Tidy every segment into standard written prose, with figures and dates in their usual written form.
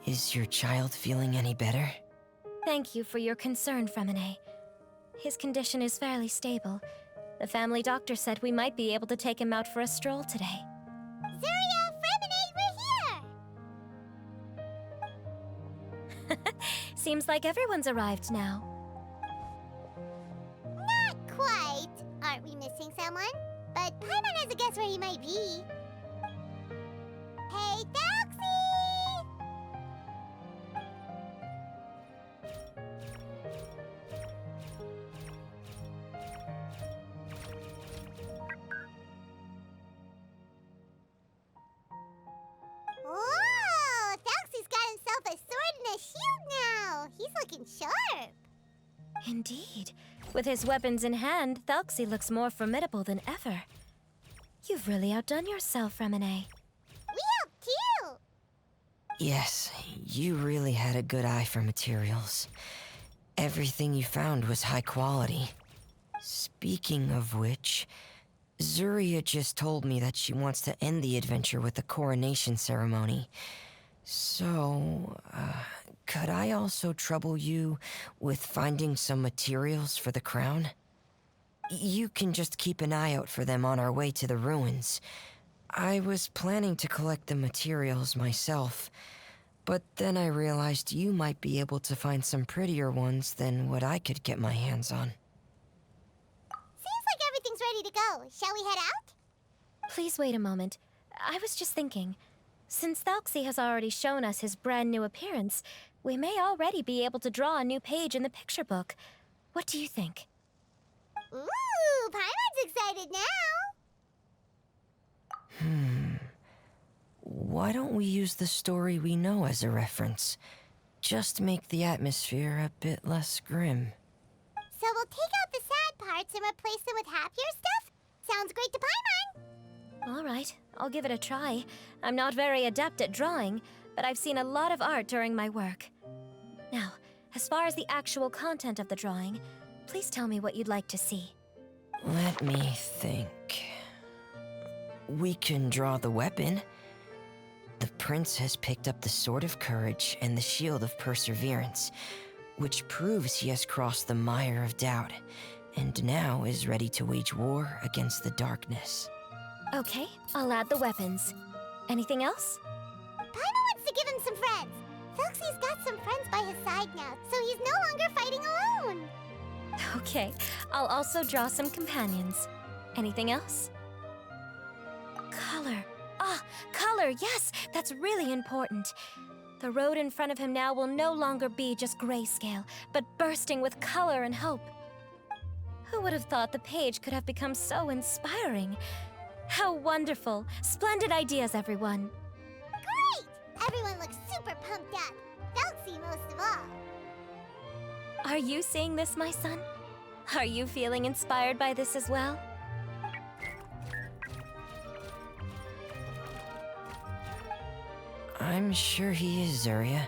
Is your child feeling any better? Thank you for your concern, Freminet. His condition is fairly stable. The family doctor said we might be able to take him out for a stroll today. Zuria, Freminet, we're here! Seems like everyone's arrived now. Not quite. Aren't we missing someone? But Paimon has a guess where he might be. Hey, Thelxie! Whoa! Thelxie's got himself a sword and a shield now. He's looking sharp. Indeed. With his weapons in hand, Thelxie looks more formidable than ever. You've really outdone yourself, Freminet. We helped too. Yes, you really had a good eye for materials. Everything you found was high quality. Speaking of which, Zuria just told me that she wants to end the adventure with a coronation ceremony. So, could I also trouble you with finding some materials for the crown? You can just keep an eye out for them on our way to the ruins. I was planning to collect the materials myself, but then I realized you might be able to find some prettier ones than what I could get my hands on. Seems like everything's ready to go. Shall we head out? Please wait a moment. I was just thinking. Since Thelxie has already shown us his brand new appearance, we may already be able to draw a new page in the picture book. What do you think? Ooh, Paimon's excited now. Why don't we use the story we know as a reference? Just make the atmosphere a bit less grim. So we'll take out the sad parts and replace them with happier stuff? Sounds great to Paimon. All right, I'll give it a try. I'm not very adept at drawing, but I've seen a lot of art during my work. Now, as far as the actual content of the drawing, please tell me what you'd like to see. Let me think. We can draw the weapon. The prince has picked up the Sword of Courage and the Shield of Perseverance, which proves he has crossed the mire of doubt, and now is ready to wage war against the darkness. Okay, I'll add the weapons. Anything else? Paimon wants to give him some friends. Thelxie's got some friends by his side now, so he's no longer fighting alone. Okay, I'll also draw some companions. Anything else? Color. Ah, color, yes, that's really important. The road in front of him now will no longer be just grayscale, but bursting with color and hope. Who would have thought the page could have become so inspiring? How wonderful! Splendid ideas, everyone! Great! Everyone looks super pumped up. Thelxie most of all. Are you seeing this, my son? Are you feeling inspired by this as well? I'm sure he is, Zuria.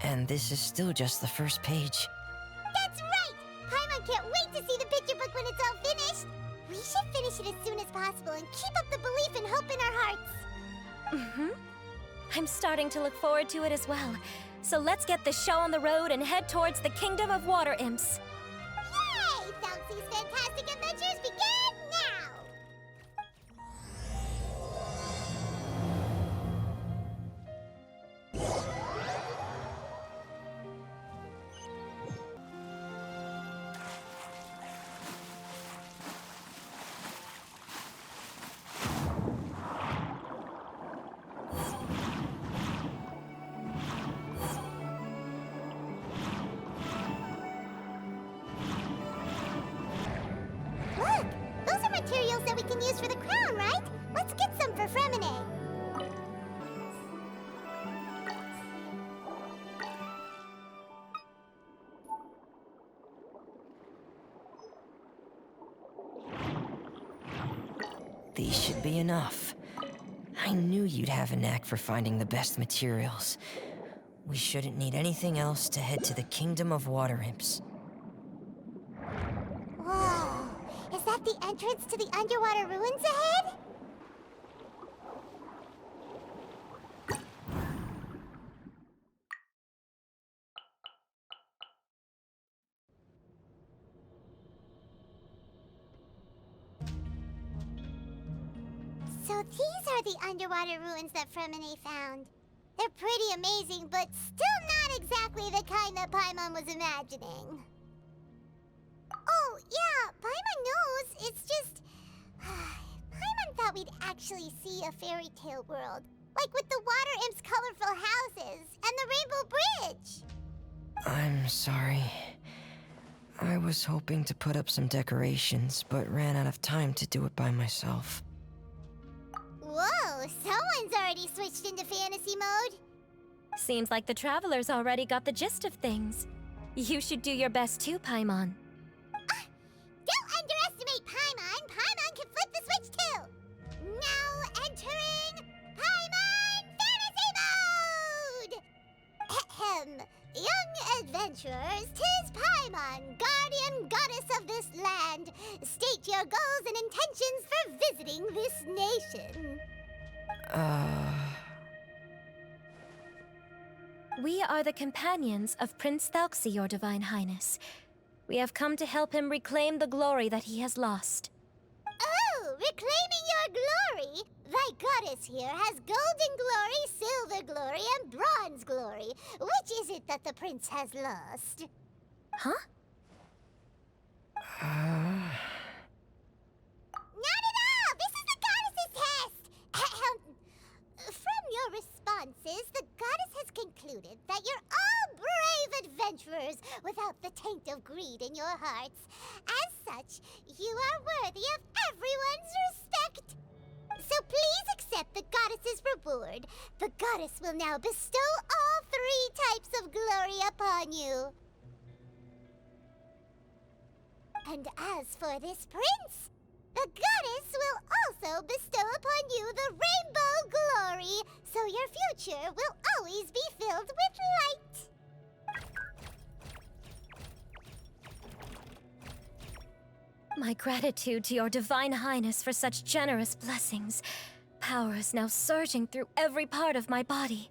And this is still just the first page. That's right! Paimon can't wait to see the picture book when it's all finished. We should finish it as soon as possible and keep up the belief and hope in our hearts. I'm starting to look forward to it as well. So let's get this show on the road and head towards the Kingdom of Water Imps. Yay! Thelxie's fantastic adventures begin now! Look! Those are materials that we can use for the crown, right? Let's get some for Freminet. These should be enough. I knew you'd have a knack for finding the best materials. We shouldn't need anything else to head to the Kingdom of Water Imps. Whoa! Is that the entrance to the underwater ruins ahead? So these are the underwater ruins that Freminet found. They're pretty amazing, but still not exactly the kind that Paimon was imagining. Oh, yeah, Paimon knows. It's just... Paimon thought we'd actually see a fairy tale world. Like with the water imps' colorful houses and the rainbow bridge. I'm sorry. I was hoping to put up some decorations, but ran out of time to do it by myself. Whoa, someone's already switched into fantasy mode. Seems like the travelers already got the gist of things. You should do your best too, Paimon. Don't underestimate Paimon! Paimon can flip the switch too! Now entering Paimon Fantasy Mode! Ahem. Young adventurers, 'tis Paimon, guardian goddess of this land. State your goals and intentions for visiting this nation. We are the companions of Prince Thelxie, your Divine Highness. We have come to help him reclaim the glory that he has lost. Oh, reclaiming your glory? Thy goddess here has golden glory, silver glory, and bronze glory. Which is it that the prince has lost? Huh? Not at all! This is the goddess's test! From your responses, the goddess has concluded that you're all brave adventurers without the taint of greed in your hearts. As such, you are worthy of everyone's respect. So please accept the goddess's reward. The goddess will now bestow all 3 types of glory upon you. And as for this prince, the goddess will also bestow upon you the rainbow glory, so your future will always be filled with light. My gratitude to your Divine Highness for such generous blessings. Power is now surging through every part of my body.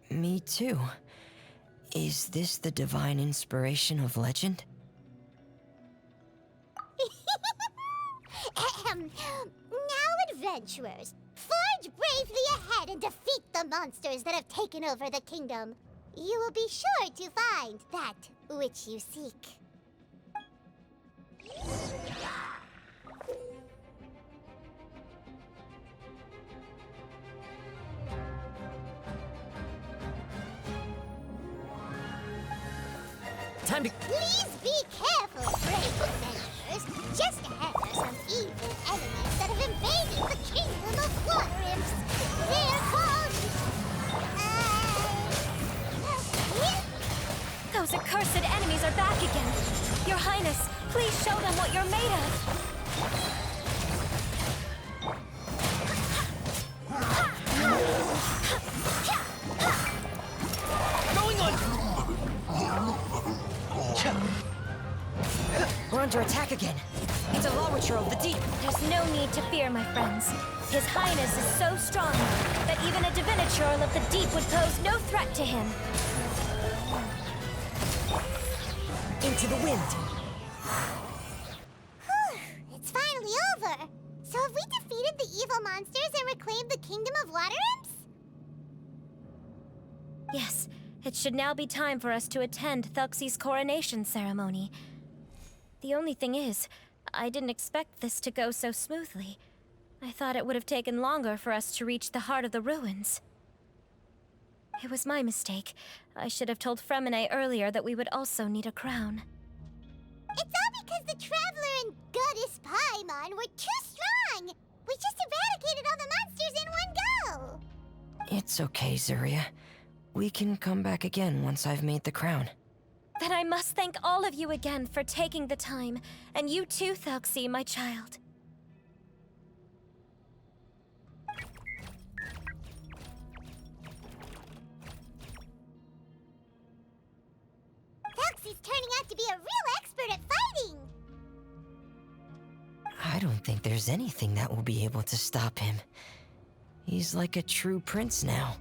Me too. Is this the divine inspiration of legend? Now, adventurers, forge bravely ahead and defeat the monsters that have taken over the kingdom. You will be sure to find that which you seek. Time to... Please be careful, brave adventurers. Just ahead are some evil enemies that have invaded the kingdom of water imps. They're called... Those accursed enemies are back again. Your Highness, please show them what you're made of. Going on! We're under attack again. It's a Lawachurl of the deep. There's no need to fear, my friends. His Highness is so strong that even a Divinichurl of the deep would pose no threat to him. Into the wind. It's finally over. So have we defeated the evil monsters and reclaimed the kingdom of water imps? Yes, it should now be time for us to attend Thelxie's coronation ceremony. The only thing is, I didn't expect this to go so smoothly. I thought it would have taken longer for us to reach the heart of the ruins. It was my mistake. I should have told Freminet earlier that we would also need a crown. It's all because the Traveler and Goddess Paimon were too strong! We just eradicated all the monsters in one go! It's okay, Zuria. We can come back again once I've made the crown. Then I must thank all of you again for taking the time, and you too, Thelxie, my child. Thelxie's turning out to be a real expert at fighting! I don't think there's anything that will be able to stop him. He's like a true prince now.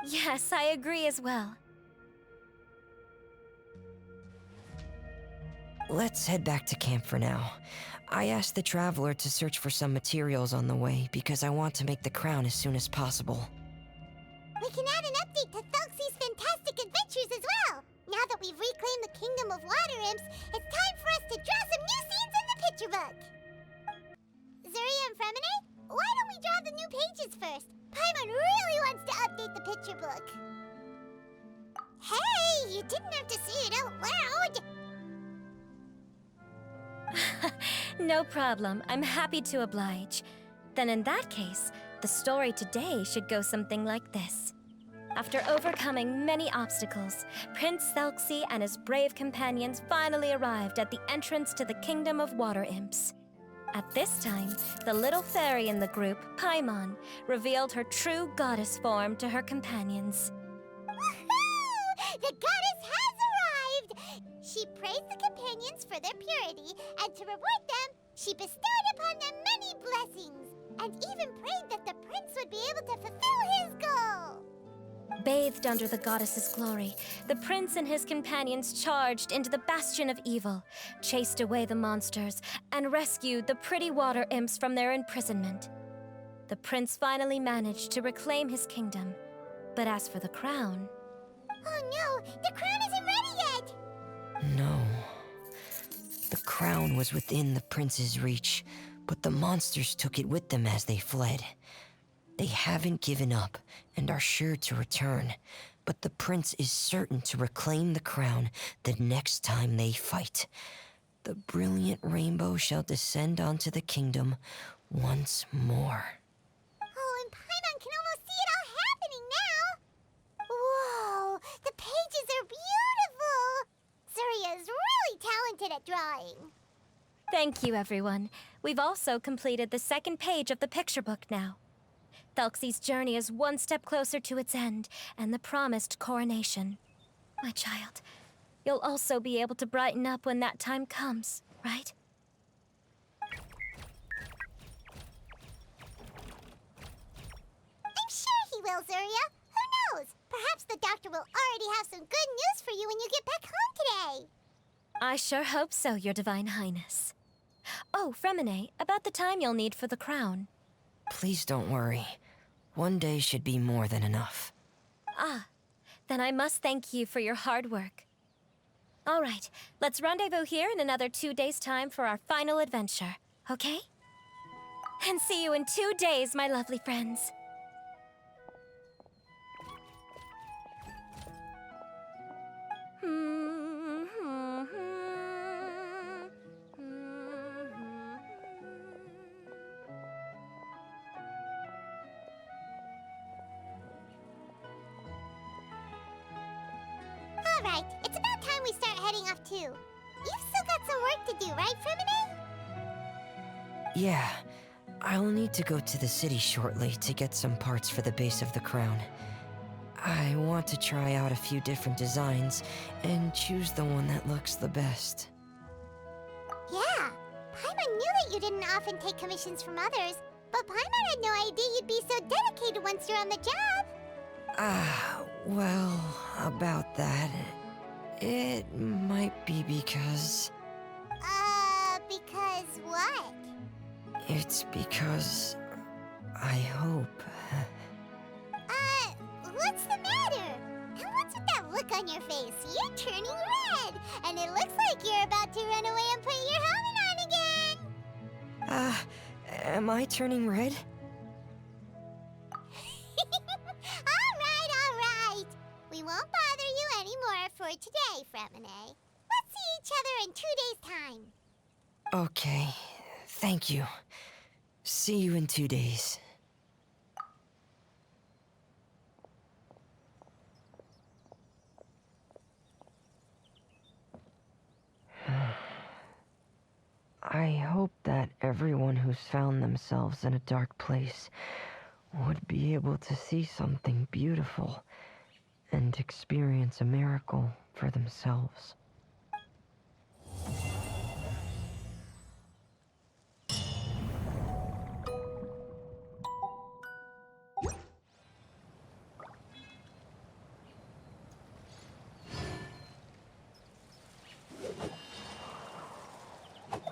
Yes, I agree as well. let's head back to camp for now. I asked the traveler to search for some materials on the way because I want to make the crown as soon as possible. We can add an update to Thelxie's fantastic adventures as well! Now that we've reclaimed the Kingdom of Water Imps, it's time for us to draw some new scenes in the picture book! Zuria and Freminet, why don't we draw the new pages first? Paimon really wants to update the picture book! Hey, you didn't have to say it out loud! No problem. I'm happy to oblige. Then in that case, the story today should go something like this. After overcoming many obstacles, Prince Thelxie and his brave companions finally arrived at the entrance to the Kingdom of Water Imps. At this time, the little fairy in the group, Paimon, revealed her true goddess form to her companions. Woohoo! The goddess has arrived! She praised the companions for their purity, and to reward them, she bestowed upon them many blessings, and even prayed that the prince would be able to fulfill his goal. Bathed under the goddess's glory, the prince and his companions charged into the bastion of evil, chased away the monsters, and rescued the pretty water imps from their imprisonment. The prince finally managed to reclaim his kingdom, but as for the crown... Oh no, the crown isn't ready yet! No. The crown was within the prince's reach, but the monsters took it with them as they fled. They haven't given up and are sure to return, but the prince is certain to reclaim the crown the next time they fight. The brilliant rainbow shall descend onto the kingdom once more. Oh, and Paimon can almost see it all happening now! Whoa, the pages are beautiful! Zuria is really talented at drawing. Thank you, everyone. We've also completed the second page of the picture book now. Thelxie's journey is one step closer to its end and the promised coronation. My child, you'll also be able to brighten up when that time comes, right? I'm sure he will, Zuria. Who knows? Perhaps the doctor will already have some good news for you when you get back home today. I sure hope so, Your Divine Highness. Oh, Freminet, about the time you'll need for the crown. Please don't worry. One day should be more than enough. Ah, then I must thank you for your hard work. All right, let's rendezvous here in another 2 days' time for our final adventure, okay? And see you in 2 days, my lovely friends. Alright, it's about time we start heading off too. You've still got some work to do, right, Freminet? Yeah, I'll need to go to the city shortly to get some parts for the base of the crown. I want to try out a few different designs and choose the one that looks the best. Yeah, Paimon knew that you didn't often take commissions from others, but Paimon had no idea you'd be so dedicated once you're on the job. Well, about that, it might be because... Because what? It's because I hope... What's the matter? And what's with that look on your face? You're turning red, and it looks like you're about to run away and put your helmet on again. Am I turning red? All right. We won't bother you anymore for today, Freminet. Let's see each other in 2 days' time. Okay, thank you. See you in 2 days. I hope that everyone who's found themselves in a dark place would be able to see something beautiful and experience a miracle for themselves.